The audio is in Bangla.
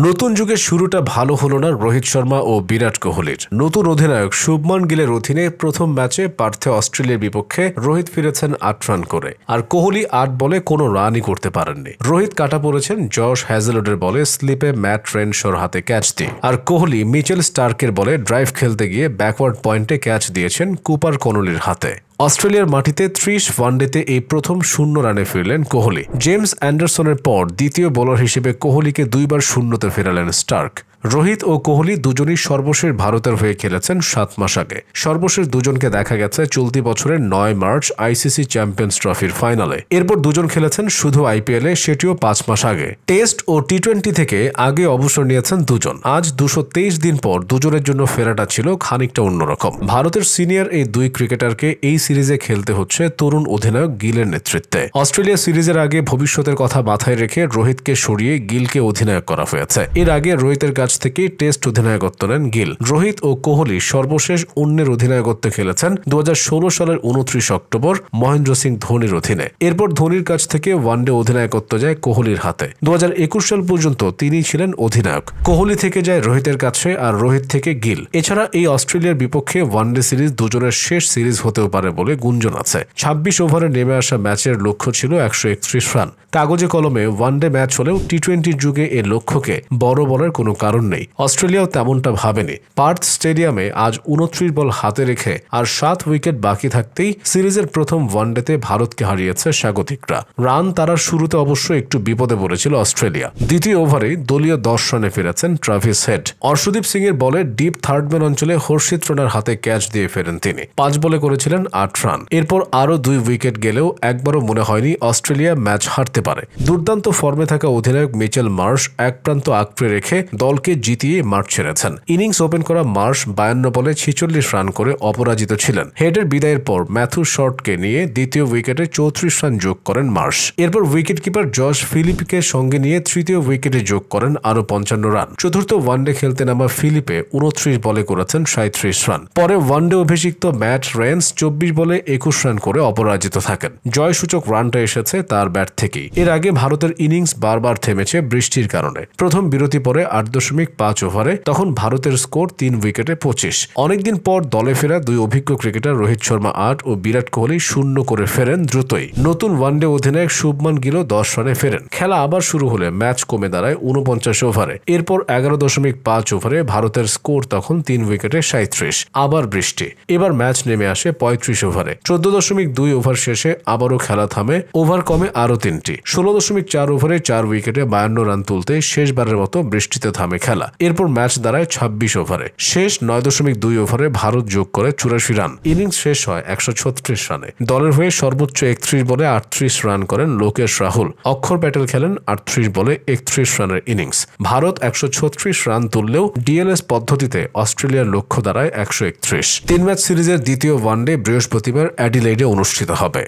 নতুন যুগের শুরুটা ভালো হলো না রোহিত শর্মা ও বিরাট কোহলির। নতুন অধিনায়ক শুভমান গিলের অধীনে প্রথম ম্যাচে পার্থে অস্ট্রেলিয়ার বিপক্ষে রোহিত ফিরেছেন ৮ রান করে, আর কোহলি ৮ বলে কোনো রানই করতে পারেননি। রোহিত কাটা পড়েছেন জশ হ্যাজেলউডের বলে স্লিপে ম্যাট রেনশোর হাতে ক্যাচ দিয়ে, আর কোহলি মিচেল স্টার্কের বলে ড্রাইভ খেলতে গিয়ে ব্যাকওয়ার্ড পয়েন্টে ক্যাচ দিয়েছেন কুপার কনলির হাতে। অস্ট্রেলিয়ার মাটিতে ৩০ ওয়ানডেতে এই প্রথম 0 রানে ফিরলেন কোহলি। জেমস অ্যান্ডারসনের পর দ্বিতীয় বোলার হিসেবে কোহলিকে 2 বার শূন্যতে ফেরালেন স্টার্ক। রোহিত ও কোহলি দুজনই সর্বশেষ ভারতের হয়ে খেলেছেন 7 মাস আগে। সর্বশেষ দুজনকে দেখা গেছে চলতি বছরের ৯ মার্চ আইসিসি চ্যাম্পিয়ন্স ট্রফির ফাইনালে। এরপর দুজন খেলেছেন শুধু আইপিএলে, সেটিও 5 মাস আগে। টেস্ট ও টি-20 থেকে আগে অবসর নিয়েছেন দুজন। আজ 223 দিন পর দুজনের জন্য ফেরাটা ছিল খানিকটা অন্যরকম। ভারতের সিনিয়র এই দুই ক্রিকেটারকে এই সিরিজে খেলতে হচ্ছে তরুণ অধিনায়ক গিলের নেতৃত্বে। অস্ট্রেলিয়া সিরিজের আগে ভবিষ্যতের কথা মাথায় রেখে রোহিতকে সরিয়ে গিলকে অধিনায়ক করা হয়েছে। এর আগে রোহিতের কাছ থেকে টেস্ট অধিনায়কত্ব নেন গিল। রোহিত ও কোহলি সর্বশেষ অন্যের অধিনায়কত্বে খেলেছেন 2016 সালের 29 অক্টোবর মহেন্দ্র সিং ধোনির অধীনে। এরপর ধোনির কাছ থেকে ওয়ানডে অধিনায়কত্ব যায় কোহলির হাতে। 2021 সাল পর্যন্ত তিনি ছিলেন অধিনায়ক। কোহলি থেকে যায় রোহিতের কাছে, আর রোহিত থেকে গিল। এছাড়া এই অস্ট্রেলিয়ার বিপক্ষে ওয়ানডে সিরিজ দুজনের শেষ সিরিজ হতেও পারে বলে গুঞ্জন আছে। 26 ওভারে নেমে আসা ম্যাচের লক্ষ্য ছিল 131 রান। কাগজে কলমে ওয়ানডে ম্যাচ হলেও টি-20 যুগে এ লক্ষ্যকে বড় বলার কোনো কারণ নেই। অস্ট্রেলিয়াও তেমনটা ভাবেনি। পার্থ স্টেডিয়ামে আজ 29 বল হাতে রেখে আর 7 উইকেট বাকি থাকতেই সিরিজের প্রথম ওয়ানডেতে ভারতকে হারিয়েছে স্বাগতিকরা। রান তারার শুরুতে অবশ্য একটু বিপদে পড়েছিল অস্ট্রেলিয়া। দ্বিতীয় ওভারে দলীয় 10 রানে ফিরেছেন ট্রাভিস হেড। অর্শদীপ সিং এর বলে ডিপ থার্ডম্যান অঞ্চলে হর্ষিত রানার হাতে ক্যাচ দিয়ে ফেরেন তিনি। 5 বলে করেছিলেন 8 রান। এরপর আরও 2 উইকেট গেলেও একবারও মনে হয়নি অস্ট্রেলিয়া ম্যাচ হারতে পারে। দুর্দান্ত ফর্মে থাকা অধিনায়ক মিচেল মার্শ এক প্রান্ত আঁকড়ে রেখে দলকে জিতিয়ে মাঠ ছেড়েছেন। ইনিংস ওপেন করা মার্শ 52 বলে 46 রান করে অপরাজিত ছিলেন। হেডের বিদায়ের পর ম্যাথু শর্টকে নিয়ে দ্বিতীয় উইকেটে 34 রান যোগ করেন মার্শ। এরপর উইকেট কিপার জশ ফিলিপকে সঙ্গে নিয়ে তৃতীয় উইকেটে যোগ করেন আরও 55 রান। চতুর্থ ওয়ানডে খেলতে নামা ফিলিপে 29 বলে করেছেন 37 রান। পরে ওয়ানডে অভিষিক্ত ম্যাট রেন্স 24 বলে 21 রান করে অপরাজিত থাকেন। জয়সূচক রানটা এসেছে তার ব্যাট থেকেই। এর আগে ভারতের ইনিংস বারবার থেমেছে বৃষ্টির কারণে। প্রথম বিরতি পরে 8.5 ওভারে তখন ভারতের স্কোর 3 উইকেটে 25। অনেকদিন পর দলে ফেরা দুই অভিজ্ঞ ক্রিকেটার রোহিত শর্মা 8 ও বিরাট কোহলি 0 করে ফেরেন দ্রুতই। নতুন ওয়ানডে অধিনায়ক শুভমান গিলও 10 রানে ফেরেন। খেলা আবার শুরু হলে ম্যাচ কমে দাঁড়ায় 49 ওভারে। এরপর 11.5 ওভারে ভারতের স্কোর তখন 3 উইকেটে 37। আবার বৃষ্টি। এবার ম্যাচ নেমে আসে 35 ওভারে। 14.2 ওভার শেষে আবারও খেলা থামে। ওভার কমে আরও 3টি। 16.4 ওভারে 4 উইকেটে 52 রান তুলতে শেষবারের মতো বৃষ্টিতে থামে খেলা। এরপর ম্যাচ দাঁড়ায় 26 ওভারে। শেষ 9.2 ওভারে ভারত যোগ করে 84 রান। ইনিংস শেষ হয় 136 রানে। দলের হয়ে সর্বোচ্চ 31 বলে 38 রান করেন লোকেশ রাহুল। অক্ষর প্যাটেল খেলেন 38 বলে 31 রানের ইনিংস। ভারত 136 রান তুললেও ডিএলএস পদ্ধতিতে অস্ট্রেলিয়ার লক্ষ্য দাঁড়ায় 131। 3 ম্যাচ সিরিজের দ্বিতীয় ওয়ানডে বৃহস্পতিবার অ্যাডিলেইডে অনুষ্ঠিত হবে।